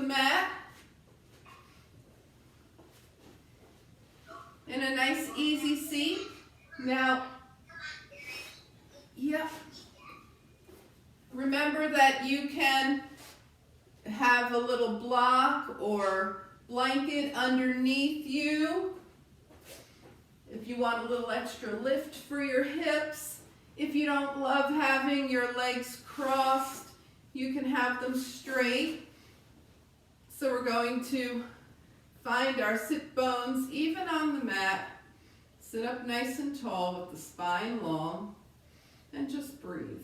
the mat in a nice easy seat. Now, remember that you can have a little block or blanket underneath you if you want a little extra lift for your hips. If you don't love having your legs crossed, you can have them straight. So we're going to find our sit bones even on the mat. Sit up nice and tall with the spine long and just breathe.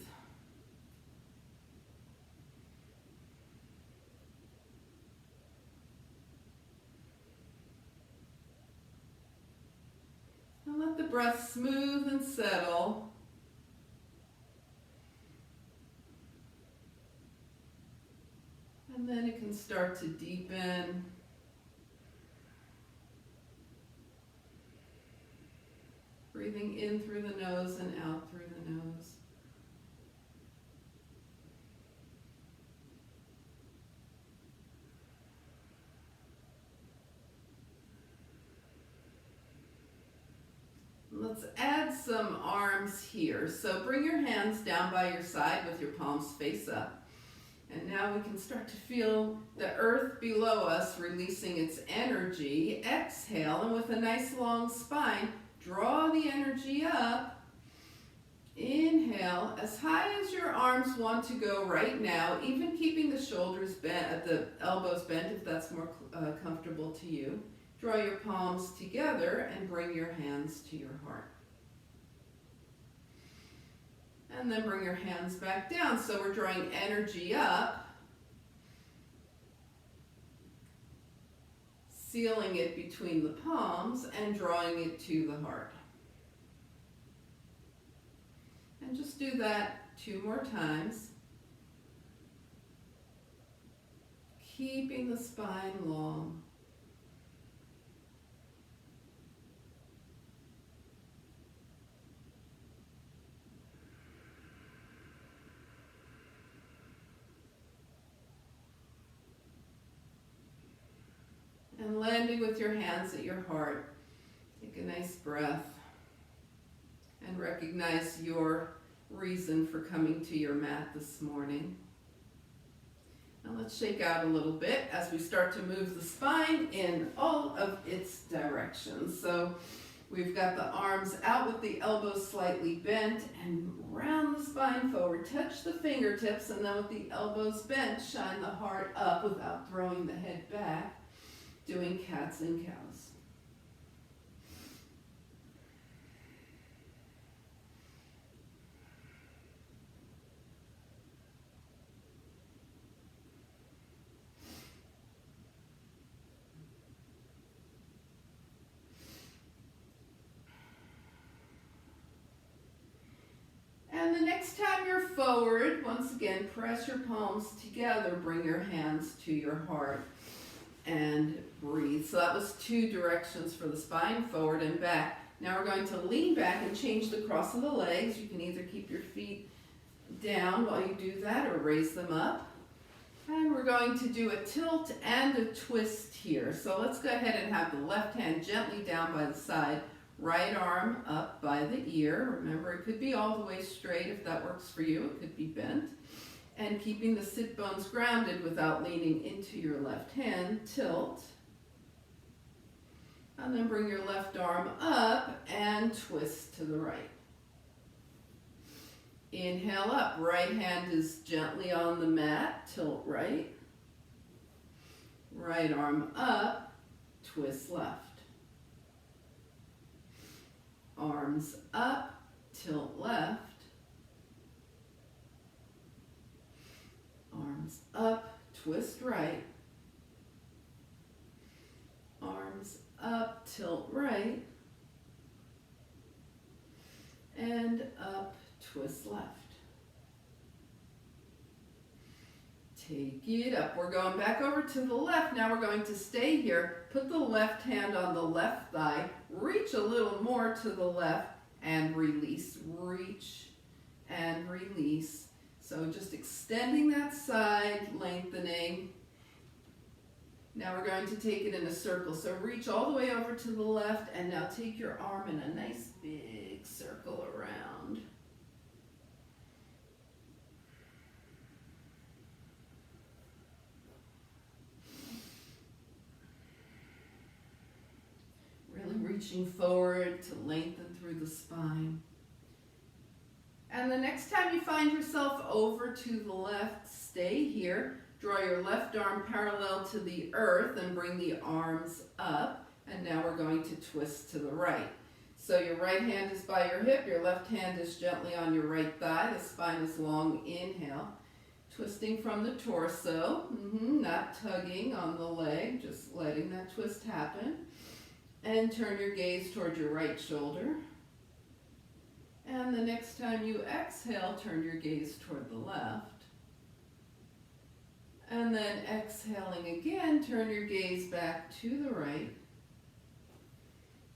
And let the breath smooth and settle. And then it can start to deepen. Breathing in through the nose and out through the nose. Let's add some arms here. So bring your hands down by your side with your palms face up. And now we can start to feel the earth below us releasing its energy. Exhale, and with a nice long spine, draw the energy up. Inhale, as high as your arms want to go right now, even keeping the shoulders bent, the elbows bent if that's more comfortable to you. Draw your palms together and bring your hands to your heart. And then bring your hands back down. So we're drawing energy up, sealing it between the palms and drawing it to the heart. And just do that 2 more times. Keeping the spine long. And landing with your hands at your heart. Take a nice breath and recognize your reason for coming to your mat this morning. Now let's shake out a little bit as we start to move the spine in all of its directions. So we've got the arms out with the elbows slightly bent and round the spine forward. Touch the fingertips, and then with the elbows bent, shine the heart up without throwing the head back. Doing cats and cows. And the next time you're forward, once again, press your palms together, bring your hands to your heart. And breathe. So that was 2 directions for the spine, forward and back. Now we're going to lean back and change the cross of the legs. You can either keep your feet down while you do that or raise them up. And we're going to do a tilt and a twist here. So let's go ahead and have the left hand gently down by the side, right arm up by the ear. Remember, it could be all the way straight if that works for you. It could be bent. And keeping the sit bones grounded without leaning into your left hand, tilt. And then bring your left arm up and twist to the right. Inhale up, right hand is gently on the mat, tilt right. Right arm up, twist left. Arms up, tilt left. Arms up, twist right. Arms up, tilt right. And up, twist left. Take it up. We're going back over to the left. Now we're going to stay here. Put the left hand on the left thigh. Reach a little more to the left and release. Reach and release. So just extending that side, lengthening. Now we're going to take it in a circle. So reach all the way over to the left and now take your arm in a nice big circle around. Really reaching forward to lengthen through the spine. And the next time you find yourself over to the left, stay here. Draw your left arm parallel to the earth and bring the arms up. And now we're going to twist to the right. So your right hand is by your hip, your left hand is gently on your right thigh. The spine is long. Inhale. Twisting from the torso, not tugging on the leg, just letting that twist happen. And turn your gaze toward your right shoulder. And the next time you exhale, turn your gaze toward the left. And then exhaling again, turn your gaze back to the right.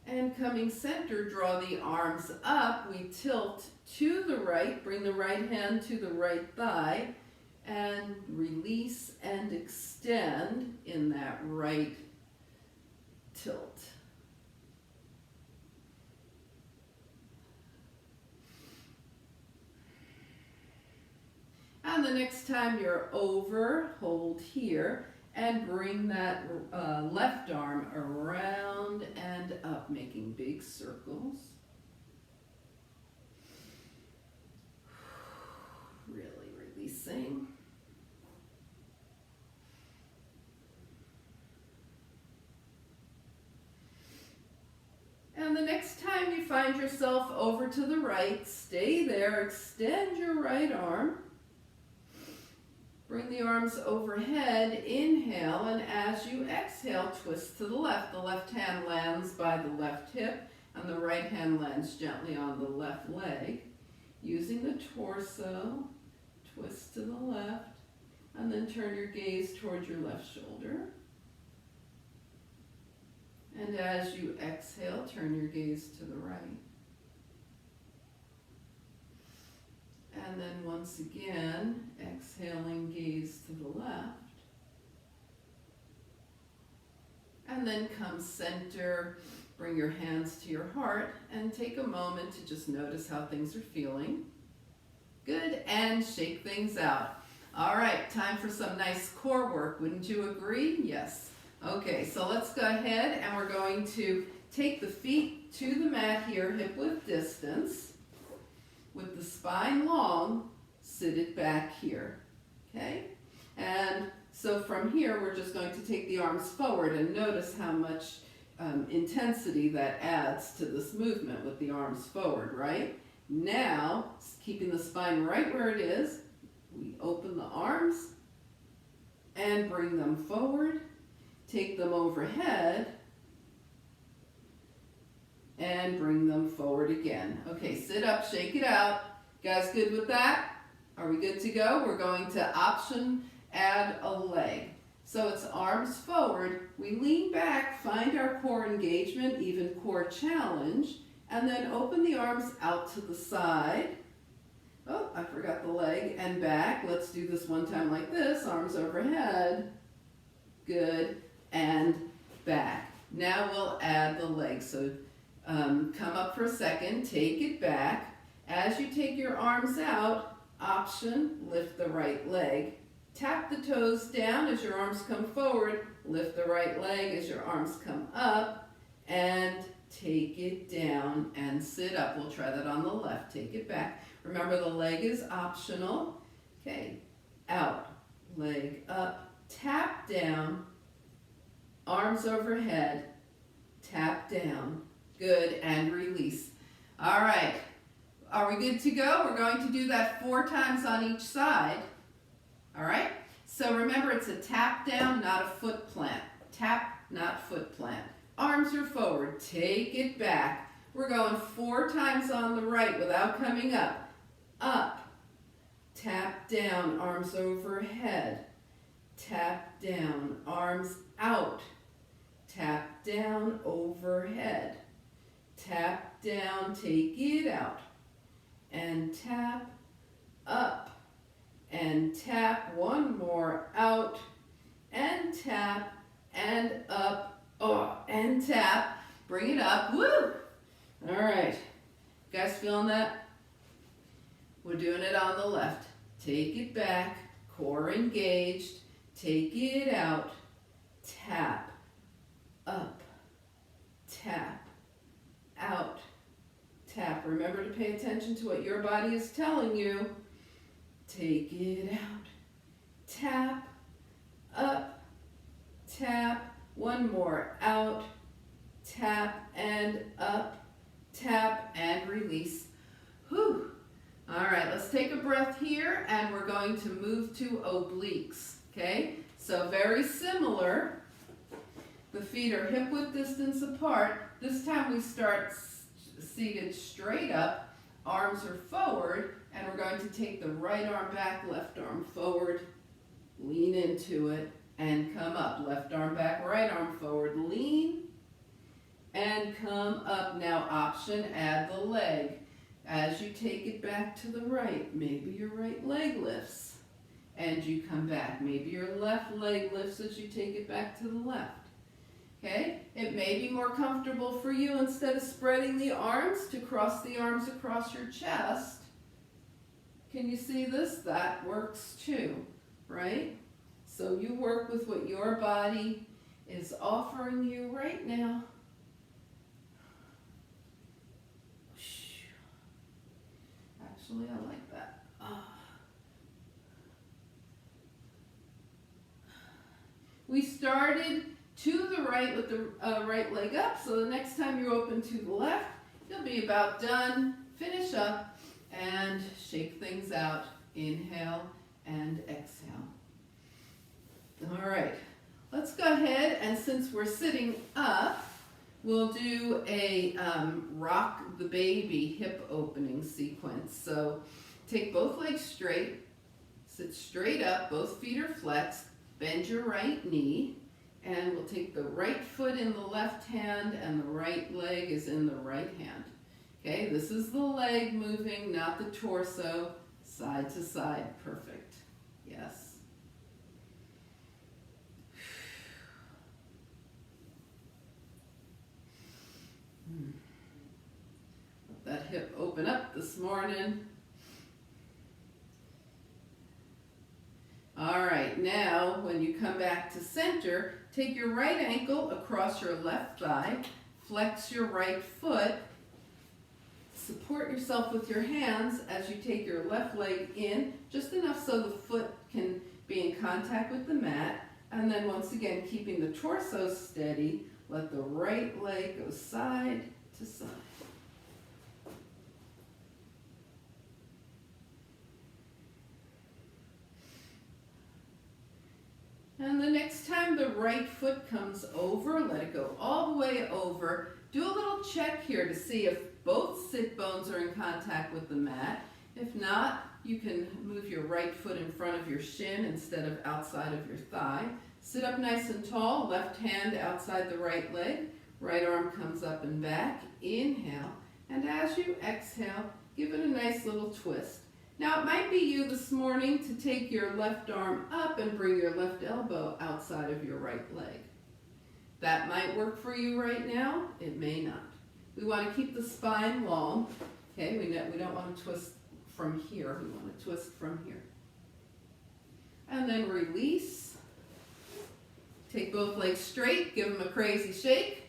And coming center, draw the arms up. We tilt to the right, bring the right hand to the right thigh, and release and extend in that right tilt. And the next time you're over, hold here and bring that left arm around and up, making big circles. Really releasing. And the next time you find yourself over to the right, stay there, extend your right arm. Bring the arms overhead, inhale, and as you exhale, twist to the left. The left hand lands by the left hip, and the right hand lands gently on the left leg. Using the torso, twist to the left, and then turn your gaze towards your left shoulder. And as you exhale, turn your gaze to the right. And then once again, exhaling, gaze to the left. And then come center, bring your hands to your heart, and take a moment to just notice how things are feeling. Good, and shake things out. All right, time for some nice core work. Wouldn't you agree? Yes. Okay, so let's go ahead and we're going to take the feet to the mat here, hip width distance. With the spine long, sit it back here, okay? And so from here, we're just going to take the arms forward and notice how much intensity that adds to this movement with the arms forward, right? Now, keeping the spine right where it is, we open the arms and bring them forward, take them overhead, and bring them forward again. Okay, sit up, shake it out. You guys good with that? Are we good to go? We're going to option add a leg. So it's arms forward. We lean back, find our core engagement, even core challenge, and then open the arms out to the side. Oh, I forgot the leg, and back. Let's do this one time like this. Arms overhead. Good, and back. Now we'll add the leg. So come up for a second, take it back. As you take your arms out, option, lift the right leg. Tap the toes down as your arms come forward, lift the right leg as your arms come up, and take it down and sit up. We'll try that on the left. Take it back. Remember, the leg is optional. Okay, out, leg up, tap down, arms overhead, tap down. Good, and release. All right, are we good to go? We're going to do that 4 times on each side. All right, so remember, it's a tap down, not a foot plant. Tap, not foot plant. Arms are forward, take it back. We're going 4 times on the right without coming up. Up, tap down, arms overhead. Tap down, arms out. Tap down, overhead. Tap down, take it out, and tap up, and tap one more out, and tap and up, oh, and tap. Bring it up, woo! All right, you guys feeling that? We're doing it on the left. Take it back, core engaged, take it out, tap, up, tap, out, tap. Remember to pay attention to what your body is telling you. Take it out, tap, up, tap. One more, out, tap, and up, tap, and release. Whew. All right, let's take a breath here, and we're going to move to obliques, okay? So very similar. The feet are hip-width distance apart. This time we start seated straight up, arms are forward, and we're going to take the right arm back, left arm forward, lean into it, and come up. Left arm back, right arm forward, lean, and come up. Now option, add the leg. As you take it back to the right, maybe your right leg lifts, and you come back. Maybe your left leg lifts as you take it back to the left. Okay? It may be more comfortable for you, instead of spreading the arms, to cross the arms across your chest. Can you see this? That works too, right? So you work with what your body is offering you right now. Actually, I like that. We started to the right with the right leg up, so the next time you open to the left, you'll be about done. Finish up and shake things out. Inhale and exhale. All right, let's go ahead, and since we're sitting up, we'll do a rock the baby hip opening sequence. So take both legs straight, sit straight up, both feet are flexed, bend your right knee, and we'll take the right foot in the left hand and the right leg is in the right hand. Okay, this is the leg moving, not the torso, side to side. Perfect. Yes. Let that hip open up this morning. All right, now when you come back to center, take your right ankle across your left thigh, flex your right foot, support yourself with your hands as you take your left leg in, just enough so the foot can be in contact with the mat, and then once again, keeping the torso steady, let the right leg go side to side. And the next time the right foot comes over, let it go all the way over. Do a little check here to see if both sit bones are in contact with the mat. If not, you can move your right foot in front of your shin instead of outside of your thigh. Sit up nice and tall, left hand outside the right leg. Right arm comes up and back. Inhale. And as you exhale, give it a nice little twist. Now, it might be you this morning to take your left arm up and bring your left elbow outside of your right leg. That might work for you right now. It may not. We want to keep the spine long. Okay, we don't want to twist from here. We want to twist from here. And then release. Take both legs straight. Give them a crazy shake.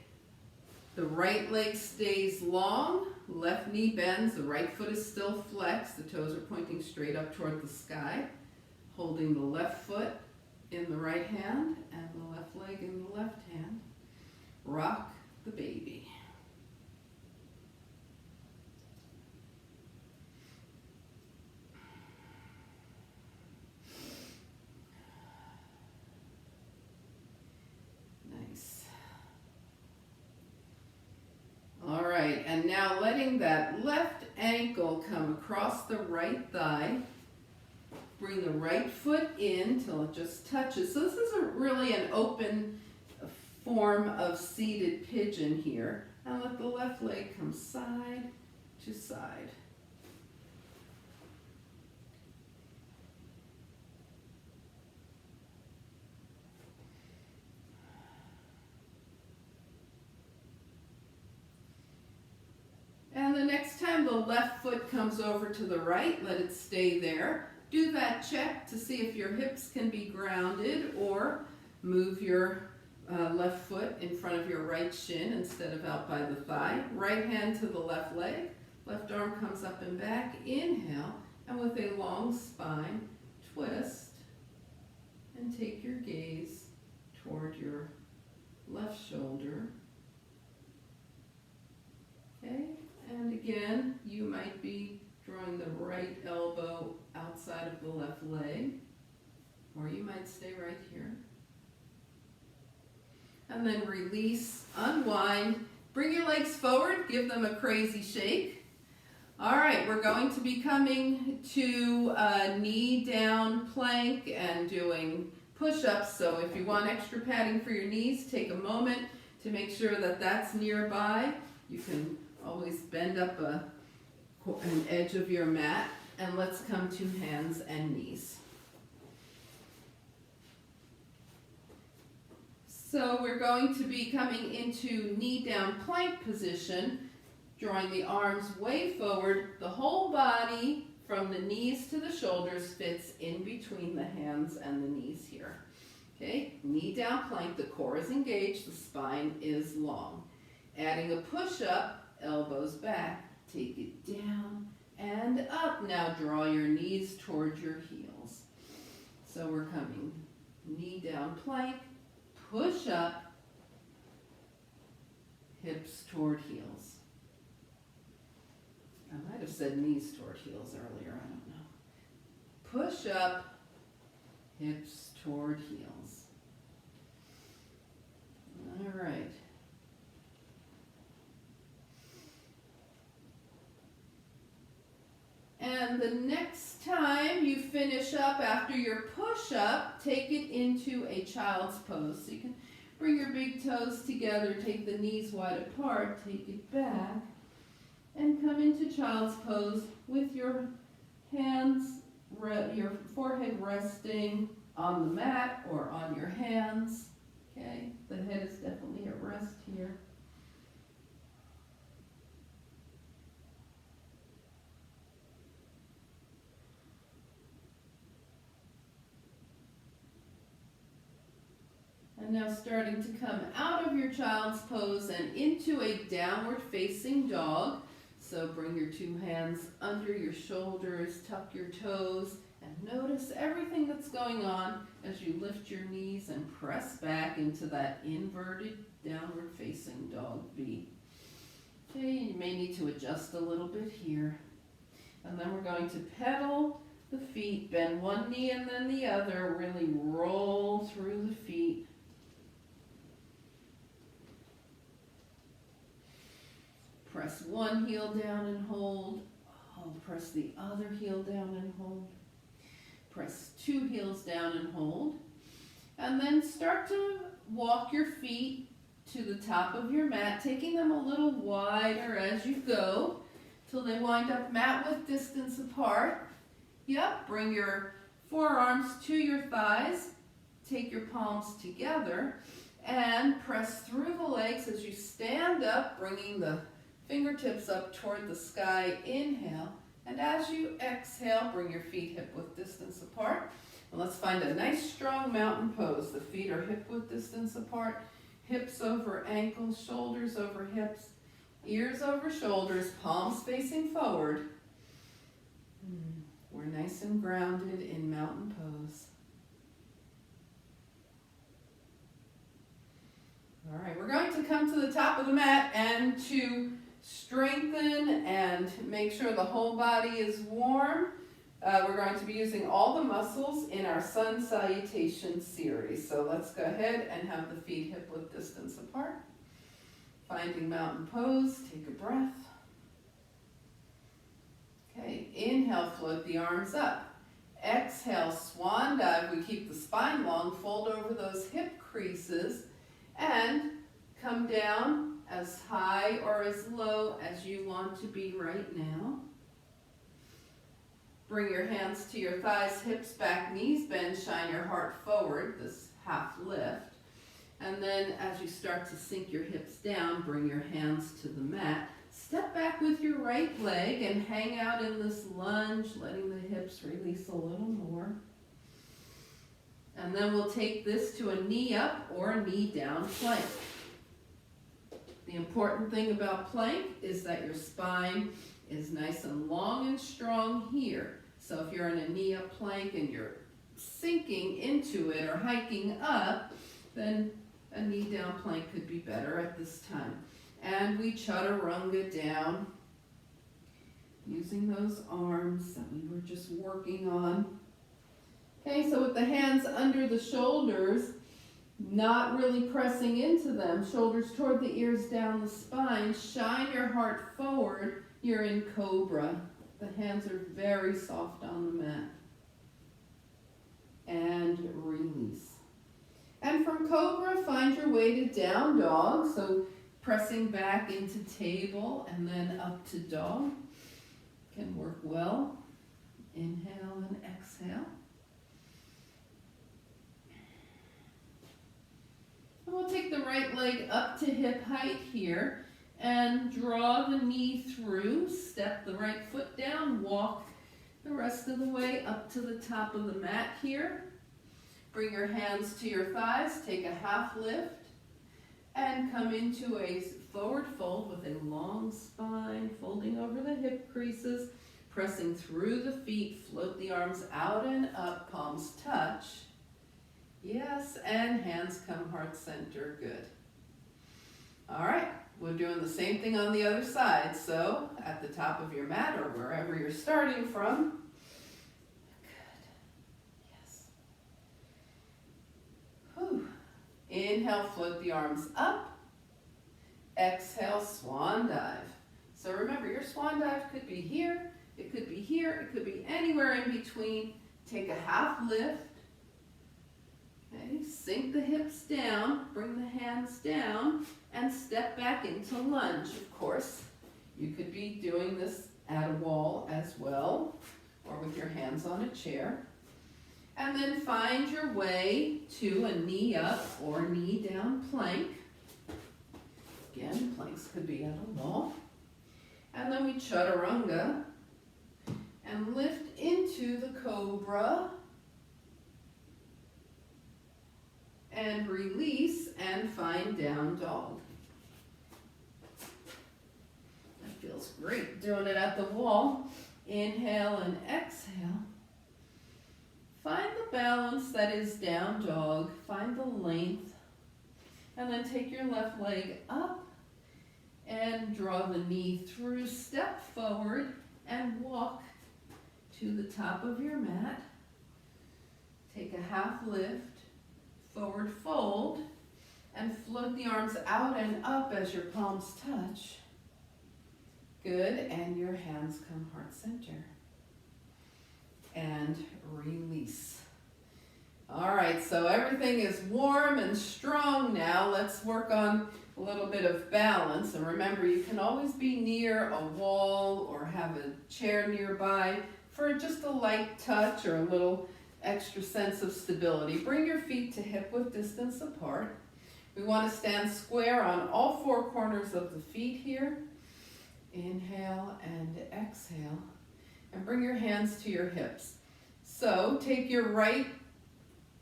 The right leg stays long. Left knee bends, the right foot is still flexed, the toes are pointing straight up toward the sky, holding the left foot in the right hand and the left leg in the left hand. Rock the baby. Nice. All right, and now letting that left ankle come across the right thigh. Bring the right foot in till it just touches. So this is really an open form of seated pigeon here. And let the left leg come side to side. the left foot comes over to the right, let it stay there. Do that check to see if your hips can be grounded, or move your left foot in front of your right shin instead of out by the thigh. Right hand to the left leg, left arm comes up and back. Inhale, and with a long spine, twist and take your gaze toward your left shoulder. Okay, and again, you might be drawing the right elbow outside of the left leg, or you might stay right here. And then release, unwind, bring your legs forward, give them a crazy shake. All right, we're going to be coming to a knee down plank and doing push-ups. So if you want extra padding for your knees, take a moment to make sure that that's nearby. You can always bend up an edge of your mat, and let's come to hands and knees. So we're going to be coming into knee down plank position, drawing the arms way forward. The whole body from the knees to the shoulders fits in between the hands and the knees here. Okay, knee down plank, the core is engaged, the spine is long. Adding a push-up, elbows back, take it down and up. Now draw your knees towards your heels. So we're coming knee down plank, push up, hips toward heels. I might have said knees toward heels earlier, I don't know. Push up, hips toward heels. All right. And the next time you finish up after your push-up, take it into a child's pose. So you can bring your big toes together, take the knees wide apart, take it back, and come into child's pose with your hands, your forehead resting on the mat or on your hands. Okay, the head is definitely at rest here. And now starting to come out of your child's pose and into a downward facing dog. So bring your two hands under your shoulders, tuck your toes, and notice everything that's going on as you lift your knees and press back into that inverted downward facing dog V. Okay, you may need to adjust a little bit here. And then we're going to pedal the feet, bend one knee and then the other, really roll through the feet. Press one heel down and hold. Press the other heel down and hold. Press two heels down and hold. And then start to walk your feet to the top of your mat, taking them a little wider as you go till they wind up mat width distance apart. Yep, bring your forearms to your thighs. Take your palms together and press through the legs as you stand up, bringing the fingertips up toward the sky. Inhale, and as you exhale, bring your feet hip width distance apart. And let's find a nice strong mountain pose. The feet are hip width distance apart, hips over ankles, shoulders over hips, ears over shoulders, palms facing forward. We're nice and grounded in mountain pose. All right, we're going to come to the top of the mat and to strengthen and make sure the whole body is warm. We're going to be using all the muscles in our sun salutation series. So let's go ahead and have the feet hip width distance apart. Finding mountain pose, take a breath. Okay, inhale, float the arms up. Exhale, swan dive. We keep the spine long, fold over those hip creases, and come down as high or as low as you want to be right now. Bring your hands to your thighs, hips back, knees bend, shine your heart forward, this half lift. And then as you start to sink your hips down, bring your hands to the mat. Step back with your right leg and hang out in this lunge, letting the hips release a little more. And then we'll take this to a knee up or a knee down plank. The important thing about plank is that your spine is nice and long and strong here. So if you're in a knee up plank and you're sinking into it or hiking up, then a knee down plank could be better at this time. And we chaturanga down using those arms that we were just working on. Okay, so with the hands under the shoulders, not really pressing into them, shoulders toward the ears, down the spine, shine your heart forward, you're in cobra. The hands are very soft on the mat. And release. And from cobra, find your way to down dog, so pressing back into table and then up to dog can work well. Inhale and exhale. And we'll take the right leg up to hip height here and draw the knee through. Step the right foot down, walk the rest of the way up to the top of the mat here. Bring your hands to your thighs, take a half lift, and come into a forward fold with a long spine, folding over the hip creases, pressing through the feet, float the arms out and up, palms touch. Yes, and hands come heart center, good. All right, we're doing the same thing on the other side. So at the top of your mat or wherever you're starting from, inhale, float the arms up. Exhale, swan dive. So remember, your swan dive could be here, it could be here, it could be anywhere in between. Take a half lift. Okay, sink the hips down, bring the hands down, and step back into lunge. Of course, you could be doing this at a wall as well, or with your hands on a chair. And then find your way to a knee up or knee down plank. Again, planks could be at a wall. And then we chaturanga and lift into the cobra and release and find down dog. That feels great doing it at the wall. Inhale and exhale. Find the balance that is down dog, find the length, and then take your left leg up and draw the knee through, step forward and walk to the top of your mat. Take a half lift, forward fold, and float the arms out and up as your palms touch. Good, and your hands come heart center. And release. All right, so everything is warm and strong now. Let's work on a little bit of balance. And remember, you can always be near a wall or have a chair nearby for just a light touch or a little extra sense of stability. Bring your feet to hip width distance apart. We want to stand square on all four corners of the feet here. Inhale and exhale. And bring your hands to your hips. So take your right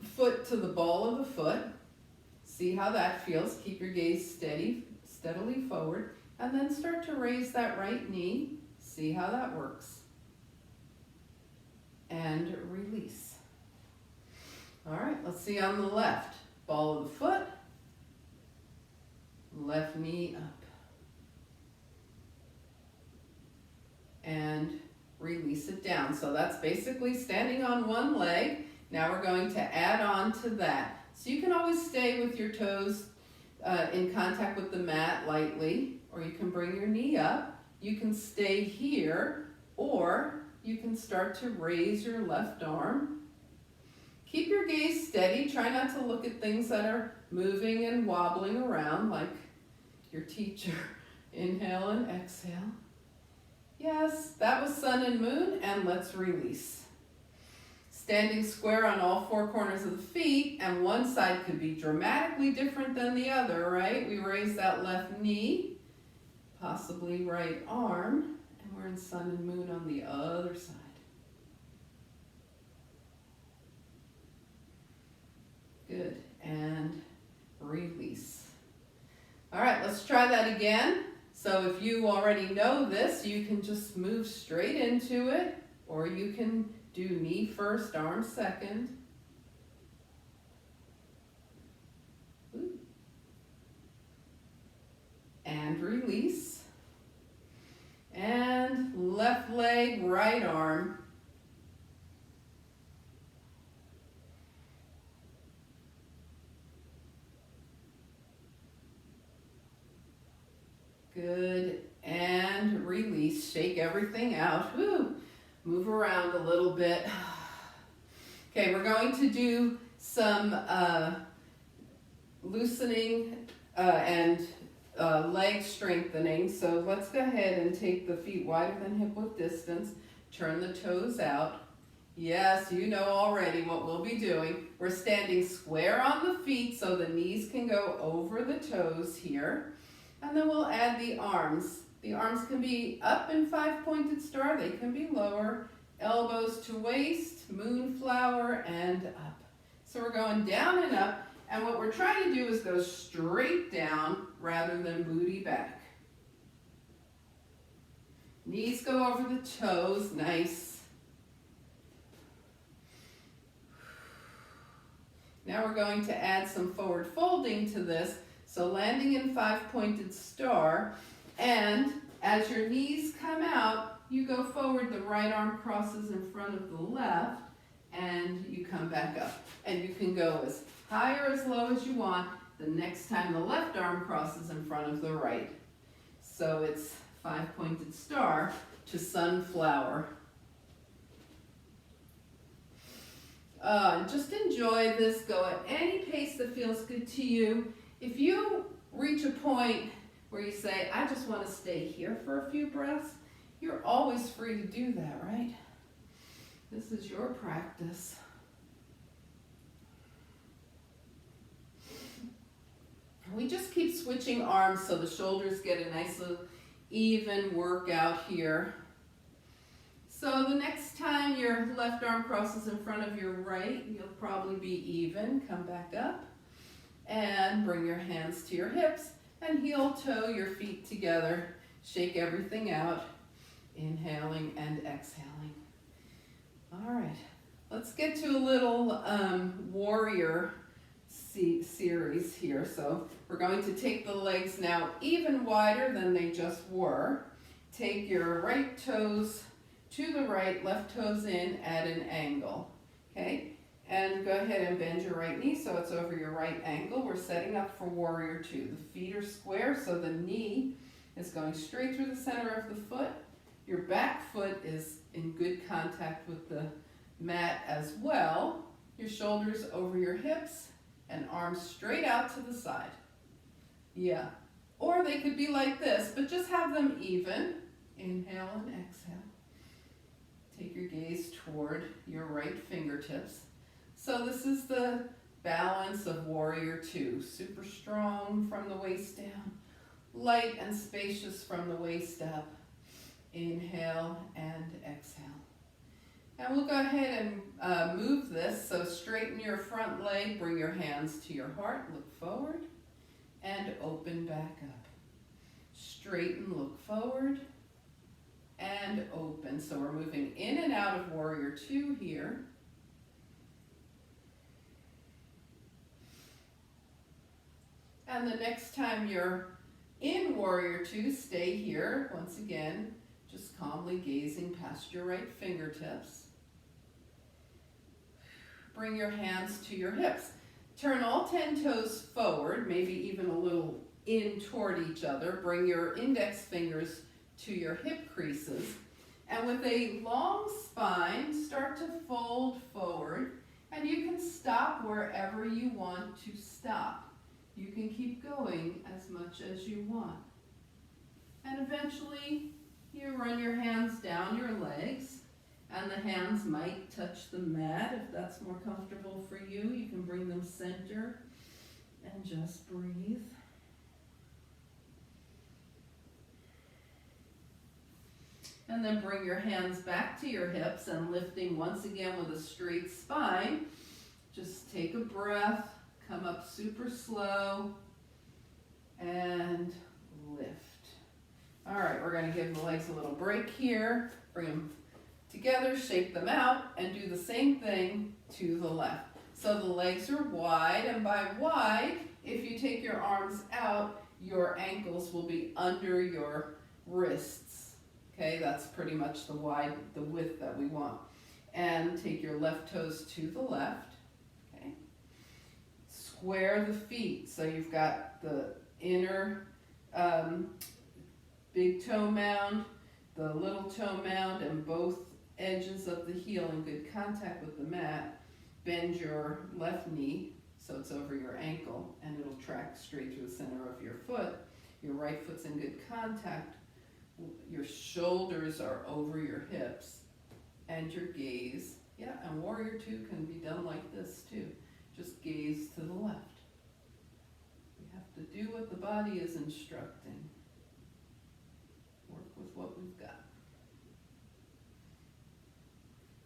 foot to the ball of the foot. See how that feels. Keep your gaze steadily forward. And then start to raise that right knee. See how that works. And release. All right, let's see on the left. Ball of the foot. Left knee up. And release it down. So that's basically standing on one leg. Now we're going to add on to that. So you can always stay with your toes in contact with the mat lightly, or you can bring your knee up. You can stay here, or you can start to raise your left arm. Keep your gaze steady. Try not to look at things that are moving and wobbling around like your teacher. Inhale and exhale. Yes, that was sun and moon, and let's release. Standing square on all four corners of the feet, and one side could be dramatically different than the other, right? We raise that left knee, possibly right arm, and we're in sun and moon on the other side. Good, and release. All right, let's try that again. So if you already know this, you can just move straight into it, or you can do knee first, arm second. Ooh. And release. And left leg, right arm. Good, and release, shake everything out. Woo. Move around a little bit. Okay, we're going to do some loosening and leg strengthening. So let's go ahead and take the feet wider than hip width distance. Turn the toes out. Yes, you know already what we'll be doing. We're standing square on the feet so the knees can go over the toes here. And then we'll add the arms. The arms can be up in 5-pointed star, they can be lower, elbows to waist, moonflower, and up. So we're going down and up, and what we're trying to do is go straight down rather than booty back. Knees go over the toes, nice. Now we're going to add some forward folding to this. So landing in 5-pointed star, and as your knees come out, you go forward, the right arm crosses in front of the left, and you come back up. And you can go as high or as low as you want the next time the left arm crosses in front of the right. So it's 5-pointed star to sunflower. Just enjoy this, go at any pace that feels good to you. If you reach a point where you say, I just want to stay here for a few breaths, you're always free to do that, right? This is your practice. We just keep switching arms so the shoulders get a nice little even workout here. So the next time your left arm crosses in front of your right, you'll probably be even. Come back up. And bring your hands to your hips and heel toe your feet together. Shake everything out, inhaling and exhaling. All right, let's get to a little warrior series here. So we're going to take the legs now even wider than they just were. Take your right toes to the right, left toes in at an angle, okay? And go ahead and bend your right knee so it's over your right ankle. We're setting up for warrior two. The feet are square, so the knee is going straight through the center of the foot. Your back foot is in good contact with the mat as well. Your shoulders over your hips and arms straight out to the side. Yeah. Or they could be like this, but just have them even. Inhale and exhale. Take your gaze toward your right fingertips. So this is the balance of warrior two. Super strong from the waist down. Light and spacious from the waist up. Inhale and exhale. And we'll go ahead and move this. So straighten your front leg, bring your hands to your heart, look forward, and open back up. Straighten, look forward, and open. So we're moving in and out of warrior two here. And the next time you're in warrior two, stay here. Once again, just calmly gazing past your right fingertips. Bring your hands to your hips. Turn all 10 toes forward, maybe even a little in toward each other. Bring your index fingers to your hip creases. And with a long spine, start to fold forward. And you can stop wherever you want to stop. You can keep going as much as you want. And eventually, you run your hands down your legs, and the hands might touch the mat if that's more comfortable for you. You can bring them center and just breathe. And then bring your hands back to your hips and lifting once again with a straight spine. Just take a breath, come up super slow, and lift. All right, we're going to give the legs a little break here. Bring them together, shake them out, and do the same thing to the left. So the legs are wide, and by wide, if you take your arms out, your ankles will be under your wrists. Okay, that's pretty much the width that we want. And take your left toes to the left. Okay. Square the feet. So you've got the inner big toe mound, the little toe mound, and both edges of the heel in good contact with the mat. Bend your left knee so it's over your ankle, and it'll track straight through the center of your foot. Your right foot's in good contact. Your shoulders are over your hips, and your gaze, and warrior two can be done like this too. Just gaze to the left. We have to do what the body is instructing. Work with what we've got.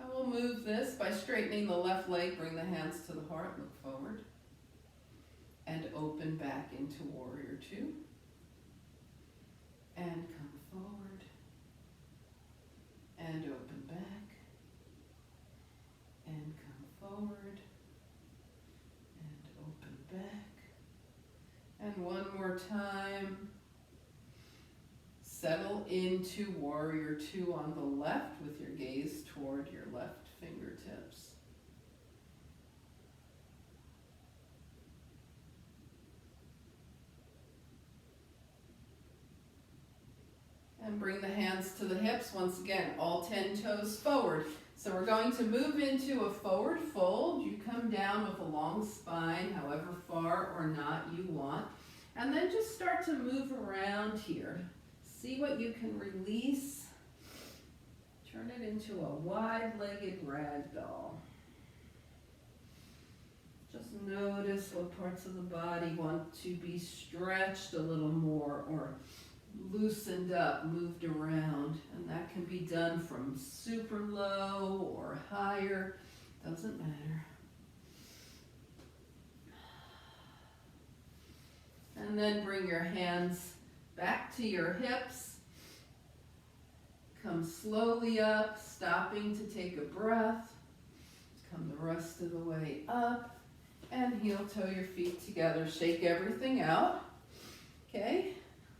I will move this by straightening the left leg, bring the hands to the heart, look forward, and open back into warrior two. And come forward, and open back, and come forward, and open back. And one more time. Settle into warrior two on the left with your gaze toward your left fingertips. And bring the hands to the hips once again, all 10 toes forward. So we're going to move into a forward fold. You come down with a long spine, however far or not you want. And then just start to move around here. See what you can release. Turn it into a wide-legged ragdoll. Just notice what parts of the body want to be stretched a little more or loosened up, moved around, and that can be done from super low or higher, doesn't matter. And then bring your hands back to your hips. Come slowly up, stopping to take a breath. Come the rest of the way up, and heel toe your feet together. Shake everything out. Okay?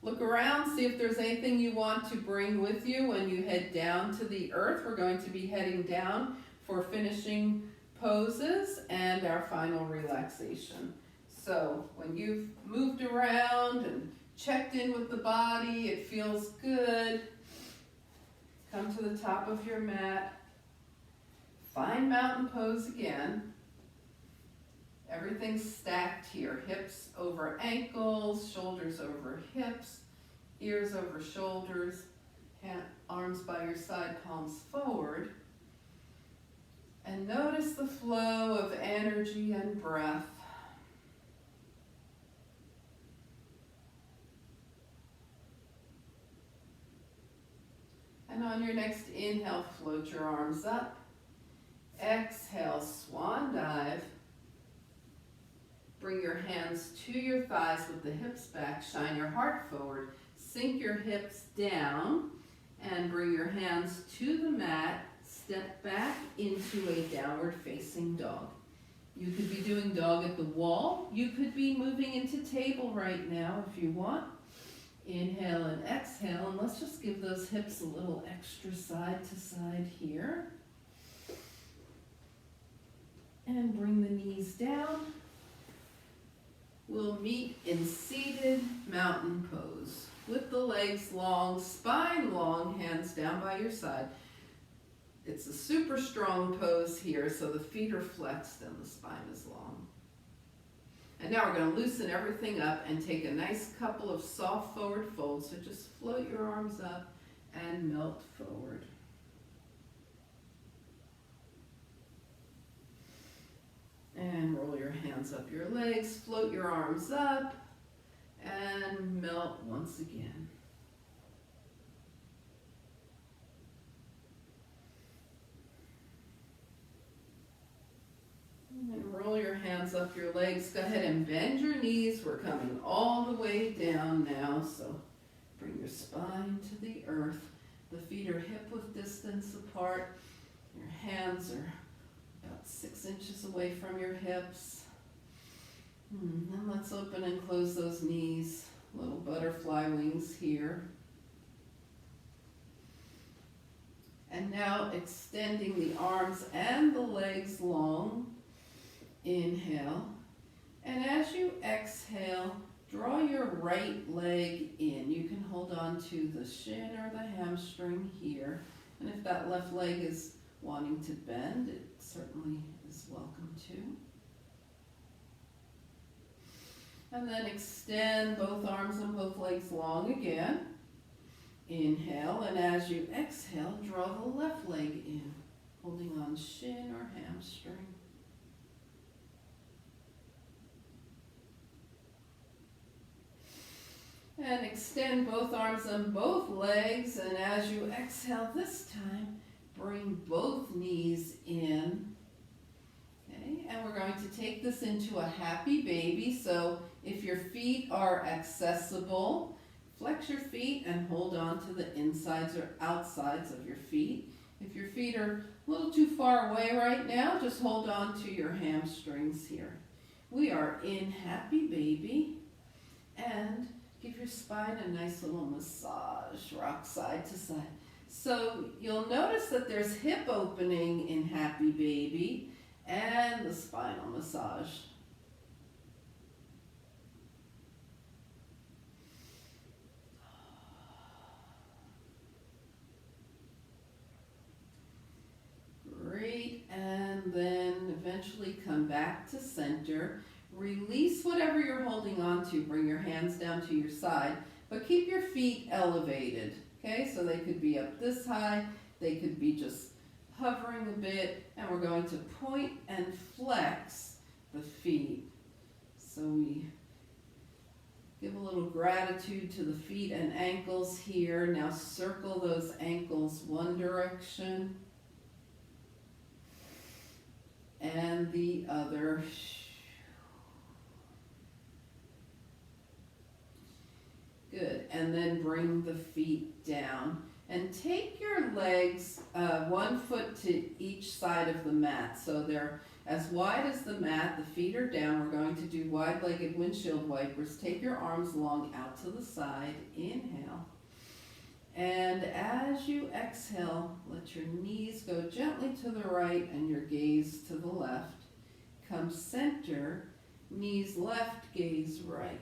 Look around, see if there's anything you want to bring with you when you head down to the earth. We're going to be heading down for finishing poses and our final relaxation. So when you've moved around and checked in with the body, it feels good. Come to the top of your mat. Find mountain pose again. Everything's stacked here. Hips over ankles, shoulders over hips, ears over shoulders, arms by your side, palms forward. And notice the flow of energy and breath. And on your next inhale, float your arms up. Exhale, swan dive. Bring your hands to your thighs with the hips back. Shine your heart forward. Sink your hips down and bring your hands to the mat. Step back into a downward facing dog. You could be doing dog at the wall. You could be moving into table right now if you want. Inhale and exhale, and let's just give those hips a little extra side to side here. And bring the knees down. We'll meet in seated mountain pose with the legs long, spine long, hands down by your side. It's a super strong pose here, so the feet are flexed and the spine is long. And now we're going to loosen everything up and take a nice couple of soft forward folds. So just float your arms up and melt forward. And roll your hands up your legs, float your arms up, and melt once again. And roll your hands up your legs. Go ahead and bend your knees. We're coming all the way down now. So bring your spine to the earth. The feet are hip-width distance apart. Your hands are about 6 inches away from your hips. Then let's open and close those knees. Little butterfly wings here. And now extending the arms and the legs long. Inhale. And as you exhale, draw your right leg in. You can hold on to the shin or the hamstring here. And if that left leg is wanting to bend, it certainly is welcome to. And then extend both arms and both legs long again. Inhale, and as you exhale, draw the left leg in, holding on shin or hamstring. And extend both arms and both legs, and as you exhale this time, bring both knees in. Okay, and we're going to take this into a happy baby. So if your feet are accessible, flex your feet and hold on to the insides or outsides of your feet. If your feet are a little too far away right now, just hold on to your hamstrings here. We are in happy baby, and give your spine a nice little massage, rock side to side. So you'll notice that there's hip opening in happy baby and the spinal massage. Great, and then eventually come back to center. Release whatever you're holding on to. Bring your hands down to your side, but keep your feet elevated. Okay, so they could be up this high, they could be just hovering a bit, and we're going to point and flex the feet. So we give a little gratitude to the feet and ankles here. Now circle those ankles one direction and the other. Good, and then bring the feet down. And take your legs 1 foot to each side of the mat. So they're as wide as the mat, the feet are down. We're going to do wide-legged windshield wipers. Take your arms long out to the side. Inhale. And as you exhale, let your knees go gently to the right and your gaze to the left. Come center, knees left, gaze right.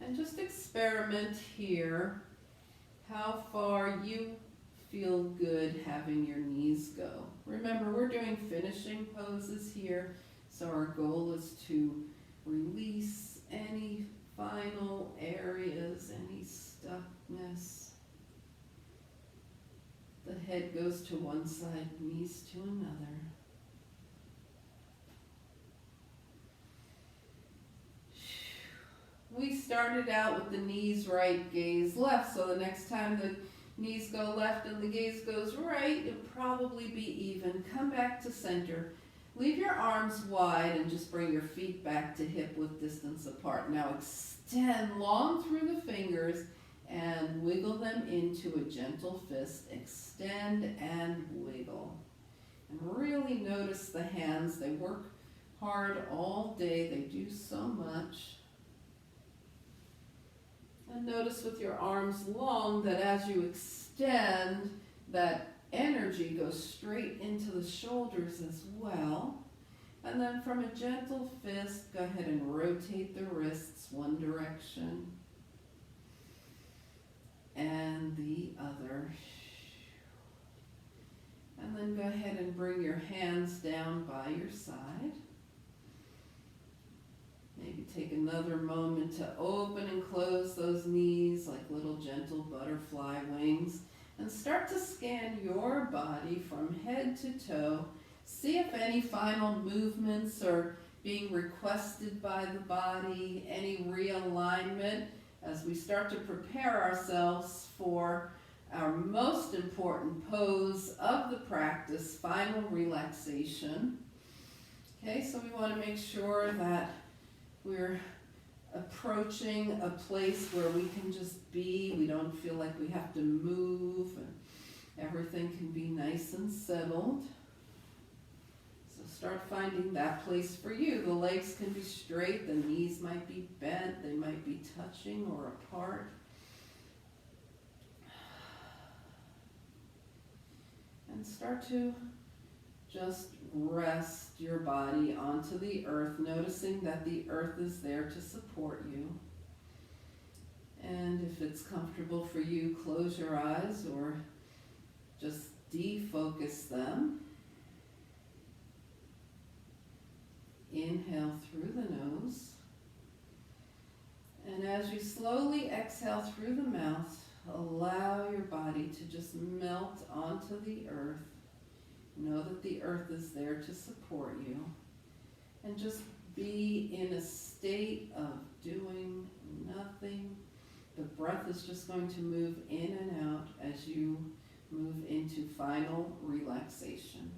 And just experiment here how far you feel good having your knees go. Remember, we're doing finishing poses here, so our goal is to release any final areas, any stuckness. The head goes to one side, knees to another. We started out with the knees right, gaze left, so the next time the knees go left and the gaze goes right, it'll probably be even. Come back to center. Leave your arms wide and just bring your feet back to hip-width distance apart. Now extend long through the fingers and wiggle them into a gentle fist. Extend and wiggle. And really notice the hands. They work hard all day. They do so much. And notice with your arms long that as you extend, that energy goes straight into the shoulders as well. And then from a gentle fist, go ahead and rotate the wrists one direction and the other. And then go ahead and bring your hands down by your side. Maybe take another moment to open and close those knees like little gentle butterfly wings. And start to scan your body from head to toe. See if any final movements are being requested by the body, any realignment as we start to prepare ourselves for our most important pose of the practice, final relaxation. Okay, so we want to make sure that we're approaching a place where we can just be. We don't feel like we have to move, and everything can be nice and settled. So start finding that place for you. The legs can be straight, the knees might be bent, they might be touching or apart. And start to just rest your body onto the earth, noticing that the earth is there to support you. And if it's comfortable for you, close your eyes or just defocus them. Inhale through the nose. And as you slowly exhale through the mouth, allow your body to just melt onto the earth. Know that the earth is there to support you. And just be in a state of doing nothing. The breath is just going to move in and out as you move into final relaxation.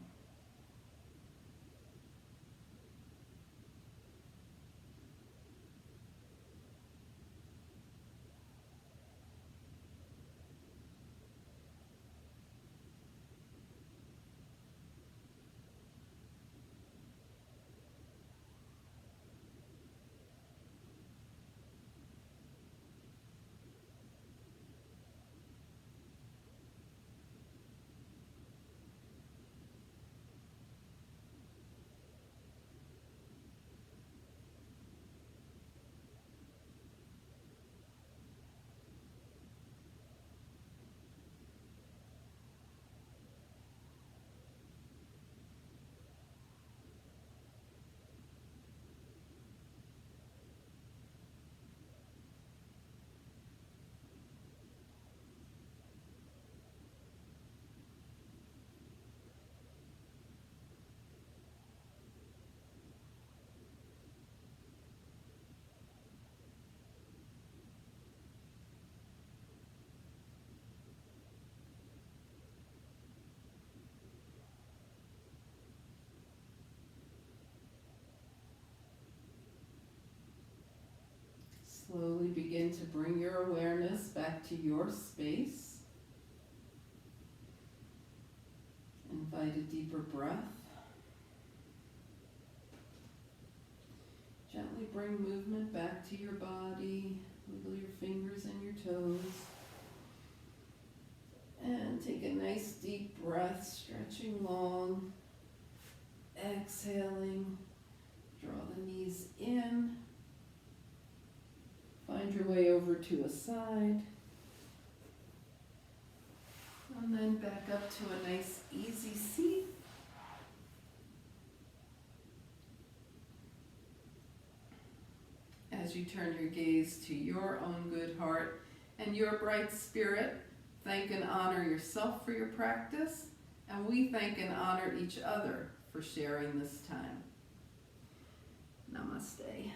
Slowly begin to bring your awareness back to your space. Invite a deeper breath. Gently bring movement back to your body. Wiggle your fingers and your toes. And take a nice deep breath, stretching long. Exhaling. Draw the knees in. Find your way over to a side. And then back up to a nice easy seat. As you turn your gaze to your own good heart and your bright spirit, thank and honor yourself for your practice, and we thank and honor each other for sharing this time. Namaste.